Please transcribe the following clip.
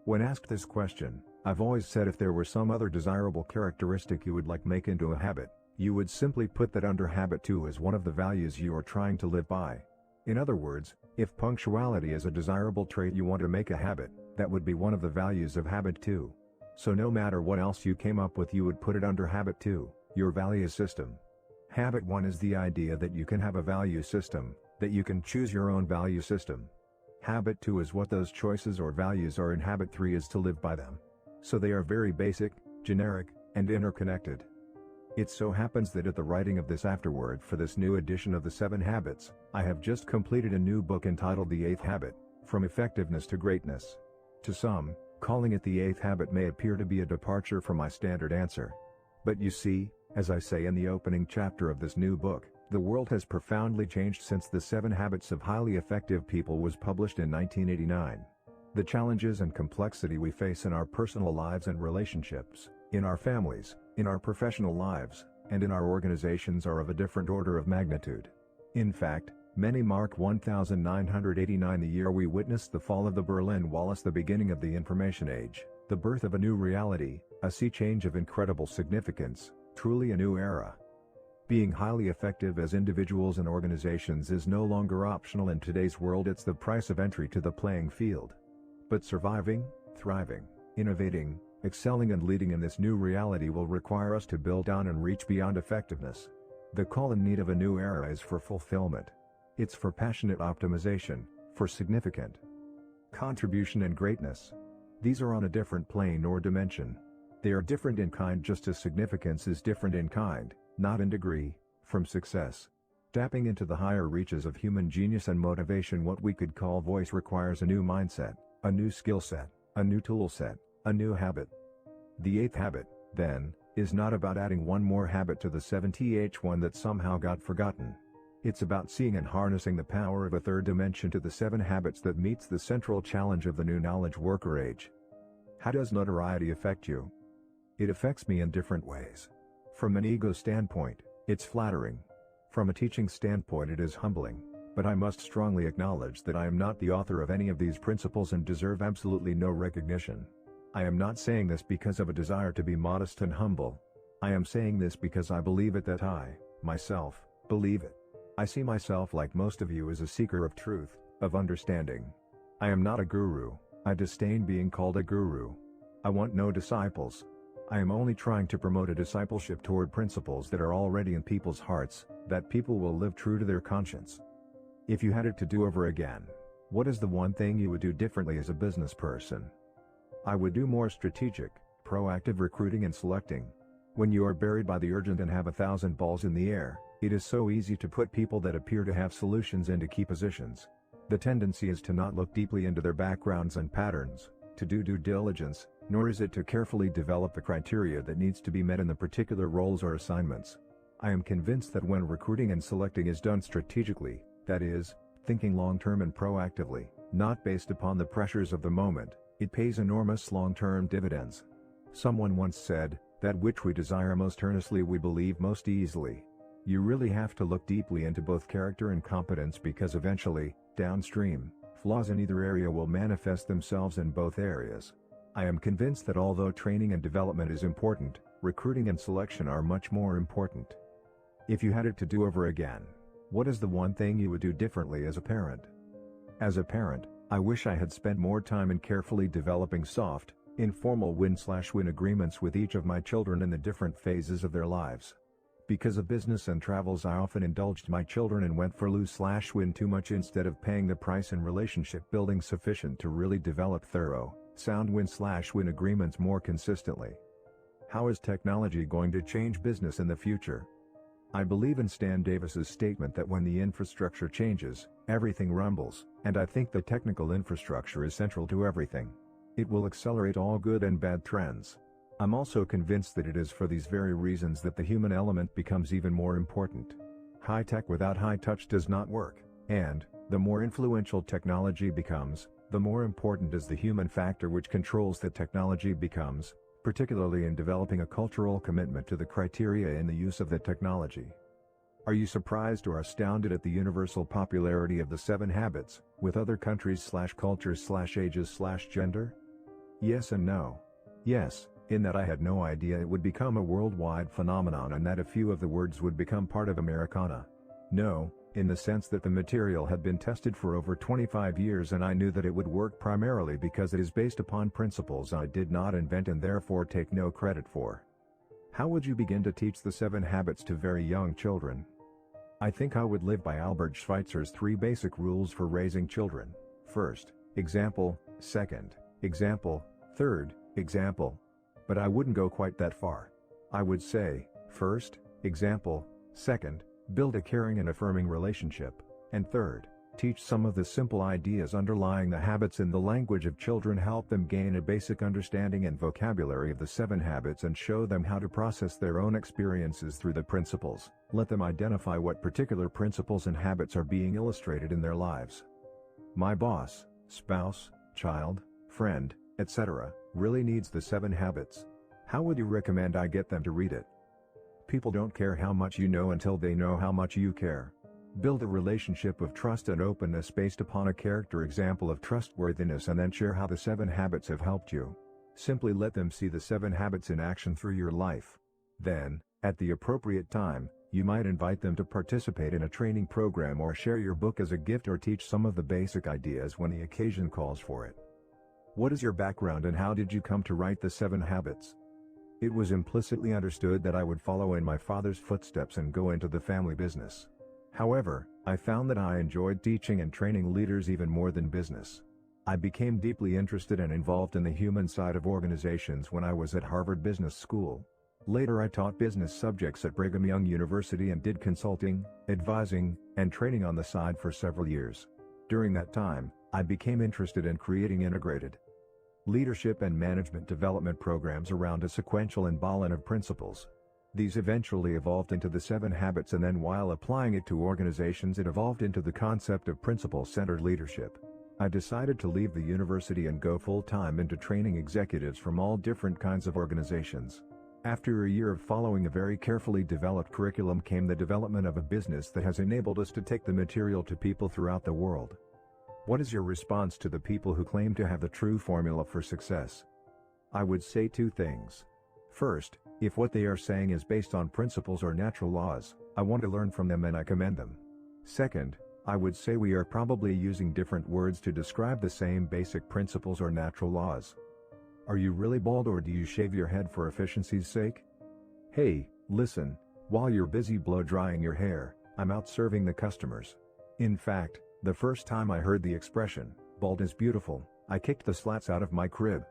When asked this question, I've always said if there were some other desirable characteristic you would like make into a habit, you would simply put that under habit 2 as one of the values you are trying to live by. In other words, if punctuality is a desirable trait you want to make a habit, that would be one of the values of habit 2. So no matter what else you came up with you would put it under habit 2, your value system. Habit 1 is the idea that you can have a value system, that you can choose your own value system. Habit 2 is what those choices or values are and habit 3 is to live by them. So they are very basic, generic, and interconnected. It so happens that at the writing of this afterword for this new edition of the 7 Habits, I have just completed a new book entitled The 8th Habit, From Effectiveness to Greatness. To some, calling it the 8th habit may appear to be a departure from my standard answer. But you see, as I say in the opening chapter of this new book, the world has profoundly changed since the 7 Habits of Highly Effective People was published in 1989. The challenges and complexity we face in our personal lives and relationships, in our families, in our professional lives, and in our organizations are of a different order of magnitude. In fact, many mark 1989 the year we witnessed the fall of the Berlin Wall, the beginning of the information age, the birth of a new reality, a sea change of incredible significance, truly a new era. Being highly effective as individuals and organizations is no longer optional in today's world, it's the price of entry to the playing field. But surviving, thriving, innovating, excelling and leading in this new reality will require us to build on and reach beyond effectiveness. The call and need of a new era is for fulfillment. It's for passionate optimization, for significant contribution and greatness. These are on a different plane or dimension. They are different in kind just as significance is different in kind, not in degree, from success. Tapping into the higher reaches of human genius and motivation, what we could call voice, requires a new mindset, a new skill set, a new tool set, a new habit. The 8th habit, then, is not about adding one more habit to the 7th one that somehow got forgotten. It's about seeing and harnessing the power of a third dimension to the 7 habits that meets the central challenge of the new knowledge worker age. How does notoriety affect you? It affects me in different ways. From an ego standpoint, it's flattering. From a teaching standpoint it is humbling, but I must strongly acknowledge that I am not the author of any of these principles and deserve absolutely no recognition. I am not saying this because of a desire to be modest and humble. I am saying this because I believe it, that I, myself, believe it. I see myself, like most of you, as a seeker of truth, of understanding. I am not a guru. I disdain being called a guru. I want no disciples. I am only trying to promote a discipleship toward principles that are already in people's hearts, that people will live true to their conscience. If you had it to do over again, what is the one thing you would do differently as a business person? I would do more strategic, proactive recruiting and selecting. When you are buried by the urgent and have 1,000 balls in the air, it is so easy to put people that appear to have solutions into key positions. The tendency is to not look deeply into their backgrounds and patterns, to do due diligence, nor is it to carefully develop the criteria that needs to be met in the particular roles or assignments. I am convinced that when recruiting and selecting is done strategically, that is, thinking long-term and proactively, not based upon the pressures of the moment, it pays enormous long-term dividends. Someone once said, that which we desire most earnestly we believe most easily. You really have to look deeply into both character and competence, because eventually, downstream, flaws in either area will manifest themselves in both areas. I am convinced that although training and development is important, recruiting and selection are much more important. If you had it to do over again, what is the one thing you would do differently as a parent? As a parent, I wish I had spent more time in carefully developing soft, informal win-win agreements with each of my children in the different phases of their lives. Because of business and travels, I often indulged my children and went for lose-win too much instead of paying the price in relationship building sufficient to really develop thorough, sound win-win agreements more consistently. How is technology going to change business in the future? I believe in Stan Davis's statement that when the infrastructure changes, everything rumbles, and I think the technical infrastructure is central to everything. It will accelerate all good and bad trends. I'm also convinced that it is for these very reasons that the human element becomes even more important. High tech without high touch does not work, and, the more influential technology becomes, the more important is the human factor which controls the technology becomes, particularly in developing a cultural commitment to the criteria in the use of the technology. Are you surprised or astounded at the universal popularity of the 7 habits, with other countries/cultures/ages/gender? Yes and no. Yes, in that I had no idea it would become a worldwide phenomenon and that a few of the words would become part of Americana. No, in the sense that the material had been tested for over 25 years and I knew that it would work primarily because it is based upon principles I did not invent and therefore take no credit for. How would you begin to teach the 7 habits to very young children? I think I would live by Albert Schweitzer's 3 basic rules for raising children. First, example; second, example; third, example. But I wouldn't go quite that far. I would say, first, example; second, build a caring and affirming relationship; and third, teach some of the simple ideas underlying the habits in the language of children. Help them gain a basic understanding and vocabulary of the 7 habits and show them how to process their own experiences through the principles. Let them identify what particular principles and habits are being illustrated in their lives. My boss, spouse, child, friend, etc., really needs the 7 habits. How would you recommend I get them to read it? People don't care how much you know until they know how much you care. Build a relationship of trust and openness based upon a character example of trustworthiness and then share how the 7 habits have helped you. Simply let them see the 7 habits in action through your life. Then, at the appropriate time, you might invite them to participate in a training program or share your book as a gift or teach some of the basic ideas when the occasion calls for it. What is your background and how did you come to write the 7 habits? It was implicitly understood that I would follow in my father's footsteps and go into the family business. However, I found that I enjoyed teaching and training leaders even more than business. I became deeply interested and involved in the human side of organizations when I was at Harvard Business School. Later I taught business subjects at Brigham Young University and did consulting, advising, and training on the side for several years. During that time, I became interested in creating integrated leadership and management development programs around a sequential and Ballin of principles. These eventually evolved into the 7 habits, and then while applying it to organizations it evolved into the concept of principle-centered leadership. I decided to leave the university and go full-time into training executives from all different kinds of organizations. After a year of following a very carefully developed curriculum came the development of a business that has enabled us to take the material to people throughout the world. What is your response to the people who claim to have the true formula for success? I would say 2 things. First, if what they are saying is based on principles or natural laws, I want to learn from them and I commend them. Second, I would say we are probably using different words to describe the same basic principles or natural laws. Are you really bald or do you shave your head for efficiency's sake? Hey, listen, while you're busy blow drying your hair, I'm out serving the customers. In fact, the first time I heard the expression, bald is beautiful, I kicked the slats out of my crib.